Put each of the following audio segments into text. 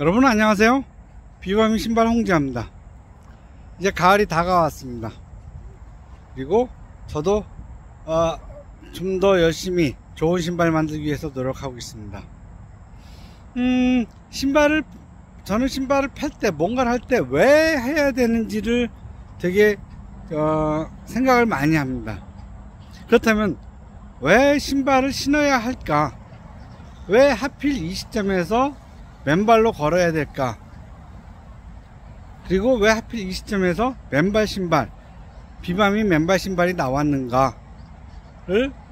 여러분 안녕하세요. 비바미 신발 홍지아입니다. 이제 가을이 다가왔습니다. 그리고 저도 좀 더 열심히 좋은 신발 만들기 위해서 노력하고 있습니다. 저는 신발을 팔 때, 뭔가를 할 때 왜 해야 되는지를 되게 생각을 많이 합니다. 그렇다면 왜 신발을 신어야 할까? 왜 하필 이 시점에서 맨발로 걸어야 될까? 그리고 왜 하필 이 시점에서 맨발 신발, 비바미 맨발 신발이 나왔는가를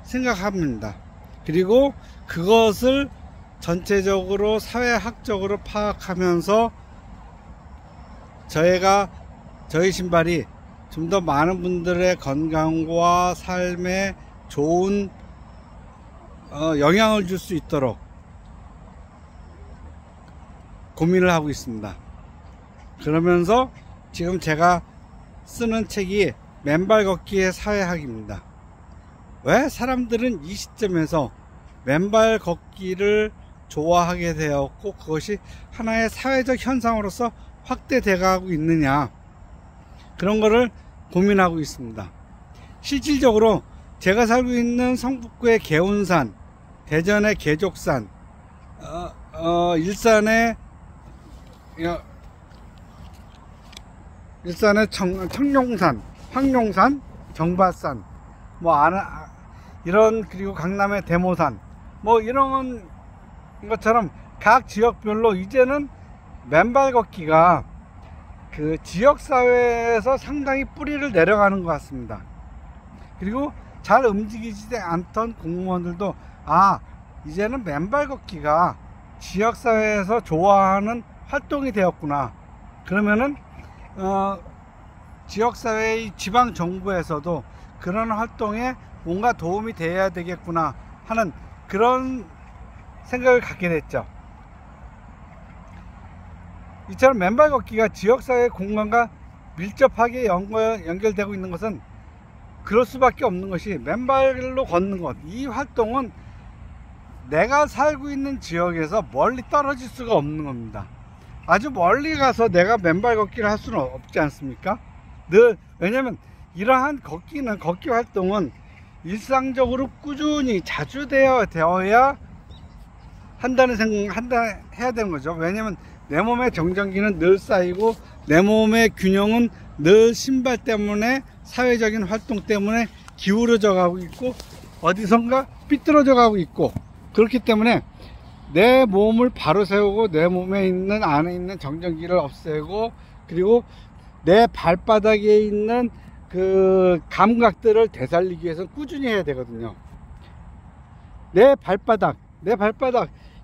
생각합니다. 그리고 그것을 전체적으로 사회학적으로 파악하면서 저희 신발이 좀 더 많은 분들의 건강과 삶에 좋은 영향을 줄 수 있도록 고민을 하고 있습니다. 그러면서 지금 제가 쓰는 책이 맨발 걷기의 사회학입니다. 왜 사람들은 이 시점에서 맨발 걷기를 좋아하게 되었고 그것이 하나의 사회적 현상으로서 확대돼 가고 있느냐, 그런 거를 고민하고 있습니다. 실질적으로 제가 살고 있는 성북구의 개운산, 대전의 계족산, 일산의 청룡산, 황룡산, 정바산, 이런, 그리고 강남의 대모산, 이런 것처럼 각 지역별로 이제는 맨발 걷기가 그 지역사회에서 상당히 뿌리를 내려가는 것 같습니다. 그리고 잘 움직이지 않던 공무원들도 이제는 맨발 걷기가 지역사회에서 좋아하는 활동이 되었구나. 그러면은 지역사회의 지방정부에서도 그런 활동에 뭔가 도움이 돼야 되겠구나 하는 그런 생각을 갖게 됐죠. 이처럼 맨발 걷기가 지역사회 공간과 밀접하게 연결되고 있는 것은 그럴 수밖에 없는 것이, 맨발로 걷는 것, 이 활동은 내가 살고 있는 지역에서 멀리 떨어질 수가 없는 겁니다. 아주 멀리 가서 내가 맨발 걷기를 할 수는 없지 않습니까? 왜냐면 이러한 걷기 활동은 일상적으로 꾸준히 자주 되어야 해야 되는 거죠. 왜냐면 내 몸의 정전기는 늘 쌓이고 내 몸의 균형은 늘 신발 때문에, 사회적인 활동 때문에 기울어져 가고 있고 어디선가 삐뚤어져 가고 있고, 그렇기 때문에 내 몸을 바로 세우고 내 몸에 있는, 안에 있는 정전기를 없애고, 그리고 내 발바닥에 있는 그 감각들을 되살리기 위해서 꾸준히 해야 되거든요. 내 발바닥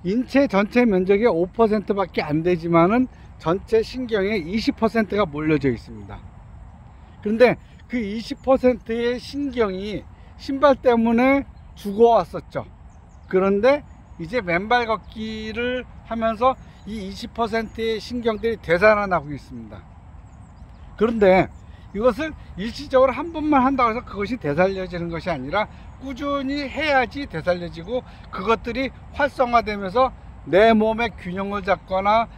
인체 전체 면적의 5% 밖에 안 되지만은 전체 신경의 20%가 몰려져 있습니다. 그런데 그 20%의 신경이 신발 때문에 죽어왔었죠. 그런데 이제 맨발 걷기를 하면서 이 20%의 신경들이 되살아나고 있습니다. 그런데 이것을 일시적으로 한 번만 한다고 해서 그것이 되살려지는 것이 아니라 꾸준히 해야지 되살려지고, 그것들이 활성화되면서 내 몸의 균형을 잡거나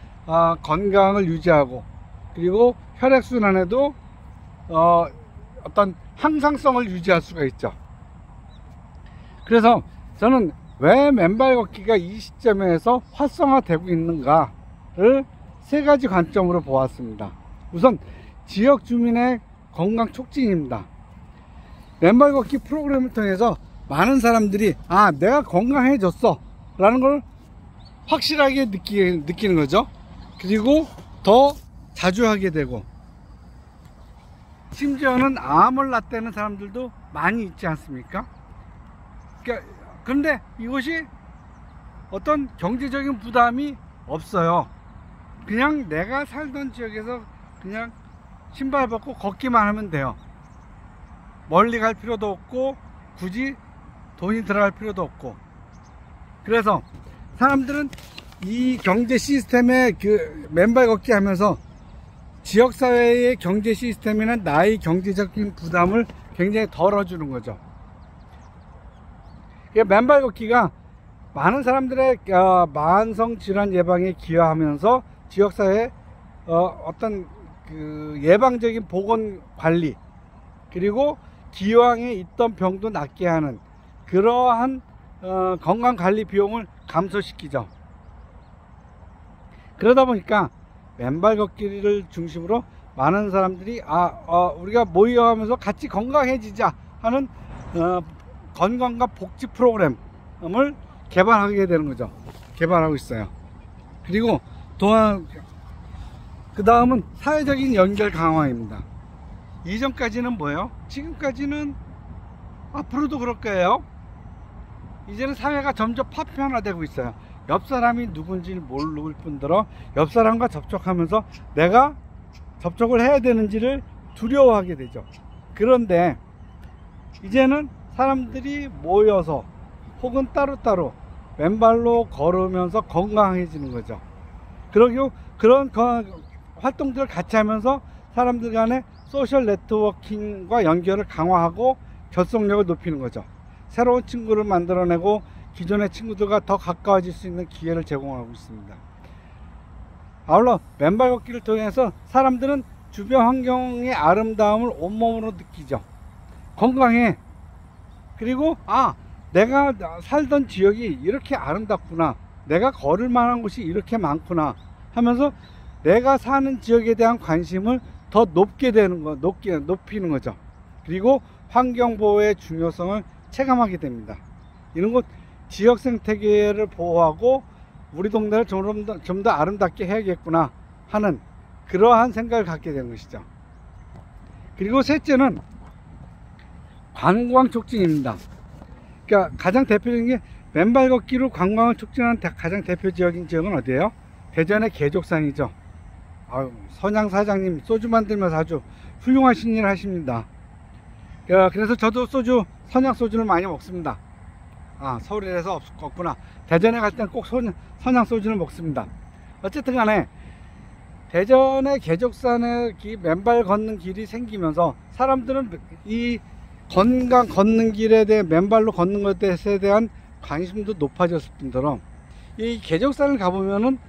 건강을 유지하고, 그리고 혈액순환에도 어떤 항상성을 유지할 수가 있죠. 그래서 저는 왜 맨발 걷기가 이 시점에서 활성화되고 있는가를 세 가지 관점으로 보았습니다. 우선 지역 주민의 건강 촉진입니다. 맨발 걷기 프로그램을 통해서 많은 사람들이 내가 건강해졌어 라는 걸 확실하게 느끼는 거죠. 그리고 더 자주 하게 되고, 심지어는 암을 낳는 사람들도 많이 있지 않습니까? 그런데 이것이 어떤 경제적인 부담이 없어요. 그냥 내가 살던 지역에서 그냥 신발 벗고 걷기만 하면 돼요. 멀리 갈 필요도 없고 굳이 돈이 들어갈 필요도 없고. 그래서 사람들은 이 경제 시스템에 맨발 걷기 하면서 지역사회의 경제 시스템이나 나의 경제적인 부담을 굉장히 덜어주는 거죠. 맨발 걷기가 많은 사람들의 만성 질환 예방에 기여하면서 지역사회 어떤 그 예방적인 보건 관리, 그리고 기왕에 있던 병도 낫게 하는 그러한 건강관리 비용을 감소시키죠. 그러다 보니까 맨발 걷기를 중심으로 많은 사람들이 우리가 모여하면서 같이 건강해지자 하는 건강과 복지 프로그램을 개발하게 되는 거죠. 개발하고 있어요. 그리고 또한 그 다음은 사회적인 연결 강화입니다. 이전까지는 뭐예요? 지금까지는 앞으로도 그럴 거예요. 이제는 사회가 점점 파편화되고 있어요. 옆 사람이 누군지 모를 뿐더러 옆 사람과 접촉하면서 내가 접촉을 해야 되는지를 두려워하게 되죠. 그런데 이제는 사람들이 모여서 혹은 따로따로 맨발로 걸으면서 건강해지는 거죠. 그리고 그런 활동들을 같이 하면서 사람들 간의 소셜 네트워킹과 연결을 강화하고 결속력을 높이는 거죠. 새로운 친구를 만들어내고 기존의 친구들과 더 가까워질 수 있는 기회를 제공하고 있습니다. 아울러 맨발 걷기를 통해서 사람들은 주변 환경의 아름다움을 온몸으로 느끼죠. 건강해. 그리고 내가 살던 지역이 이렇게 아름답구나, 내가 걸을 만한 곳이 이렇게 많구나 하면서 내가 사는 지역에 대한 관심을 더 높게 되는 거, 높이는 거죠. 그리고 환경보호의 중요성을 체감하게 됩니다. 이런 것 지역 생태계를 보호하고 우리 동네를 좀 더 아름답게 해야겠구나 하는 그러한 생각을 갖게 되는 것이죠. 그리고 셋째는 관광 촉진입니다. 그러니까 가장 대표적인 게 맨발 걷기로 관광을 촉진하는 가장 대표적인 지역은 어디예요? 대전의 개족산이죠. 선양 사장님 소주 만들면서 아주 훌륭하신 일을 하십니다. 그래서 저도 선양 소주를 많이 먹습니다. 서울에서 없구나. 대전에 갈 때는 꼭 선양 소주를 먹습니다. 어쨌든 간에 대전의 개족산에 맨발 걷는 길이 생기면서 사람들은 이 걷는 길에 대해 맨발로 걷는 것에 대한 관심도 높아졌을 뿐더러 이 개족산을 가보면은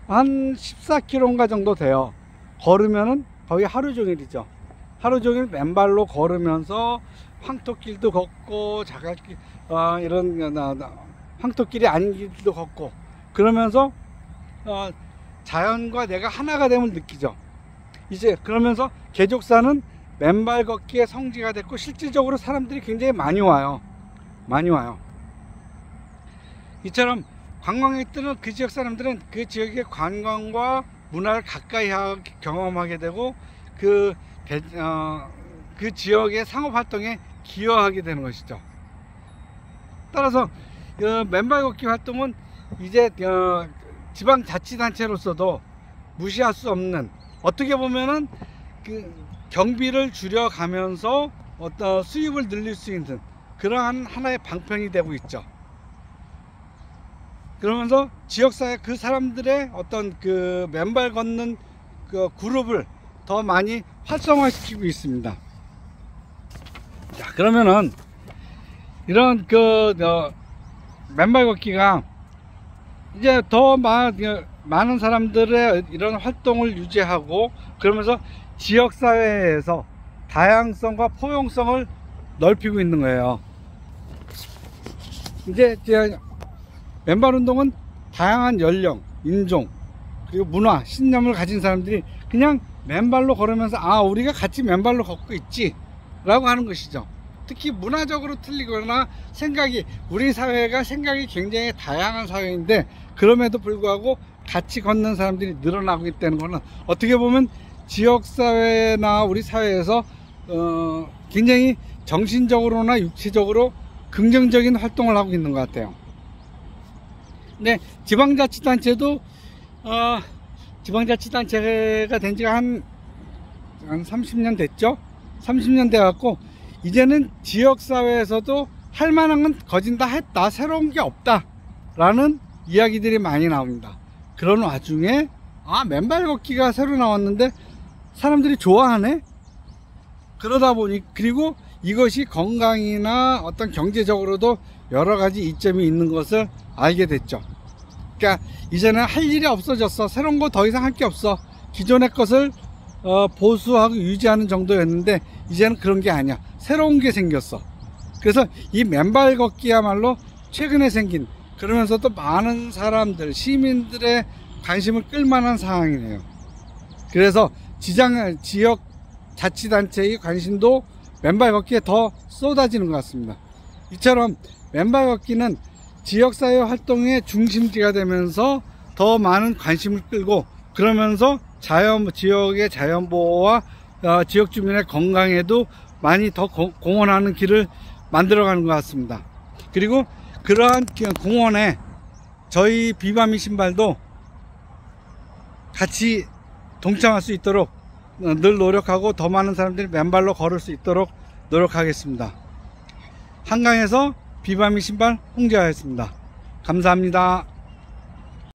한 14km 정도 돼요. 걸으면은 거의 하루 종일이죠. 하루 종일 맨발로 걸으면서 황토길도 걷고 자갈길, 이런 황토길이 아닌 길도 걷고 그러면서 자연과 내가 하나가 됨을 느끼죠. 이제 그러면서 개족산은 맨발 걷기의 성지가 됐고 실질적으로 사람들이 굉장히 많이 와요. 이처럼 관광객들은, 그 지역 사람들은 그 지역의 관광과 문화를 가까이 경험하게 되고 그 지역의 상업활동에 기여하게 되는 것이죠. 따라서 맨발 걷기 활동은 이제 지방자치단체로서도 무시할 수 없는, 어떻게 보면은 그 경비를 줄여가면서 어떤 수입을 늘릴 수 있는 그러한 하나의 방편이 되고 있죠. 그러면서 지역사회 그 사람들의 어떤 그 맨발 걷는 그 그룹을 더 많이 활성화시키고 있습니다. 자, 그러면은 이런 맨발 걷기가 이제 더 많은 사람들의 이런 활동을 유지하고 그러면서 지역사회에서 다양성과 포용성을 넓히고 있는 거예요. 이제 맨발 운동은 다양한 연령, 인종, 그리고 문화, 신념을 가진 사람들이 그냥 맨발로 걸으면서 우리가 같이 맨발로 걷고 있지 라고 하는 것이죠. 특히 문화적으로 틀리거나 우리 사회가 생각이 굉장히 다양한 사회인데 그럼에도 불구하고 같이 걷는 사람들이 늘어나고 있다는 것은 어떻게 보면 지역사회나 우리 사회에서 굉장히 정신적으로나 육체적으로 긍정적인 활동을 하고 있는 것 같아요. 근데 지방자치단체도 지방자치단체가 된 지가 한 30년 됐죠. 30년 돼 갖고 이제는 지역사회에서도 할 만한 건 거진 다 했다, 새로운 게 없다 라는 이야기들이 많이 나옵니다. 그런 와중에 맨발 걷기가 새로 나왔는데 사람들이 좋아하네. 그러다 보니, 그리고 이것이 건강이나 어떤 경제적으로도 여러 가지 이점이 있는 것을 알게 됐죠. 그러니까 이제는 할 일이 없어졌어. 새로운 거 더 이상 할 게 없어. 기존의 것을 보수하고 유지하는 정도였는데 이제는 그런 게 아니야. 새로운 게 생겼어. 그래서 이 맨발 걷기야말로 최근에 생긴, 그러면서도 많은 사람들, 시민들의 관심을 끌만한 상황이네요. 그래서 지역 자치단체의 관심도 맨발 걷기에 더 쏟아지는 것 같습니다. 이처럼 맨발 걷기는 지역사회 활동의 중심지가 되면서 더 많은 관심을 끌고, 그러면서 지역의 자연보호와 지역 주민의 건강에도 많이 더 공헌하는 길을 만들어가는 것 같습니다. 그리고 그러한 공헌에 저희 비바미 신발도 같이 동참할 수 있도록 늘 노력하고, 더 많은 사람들이 맨발로 걸을 수 있도록 노력하겠습니다. 한강에서 비바미 신발 홍재하였습니다. 감사합니다.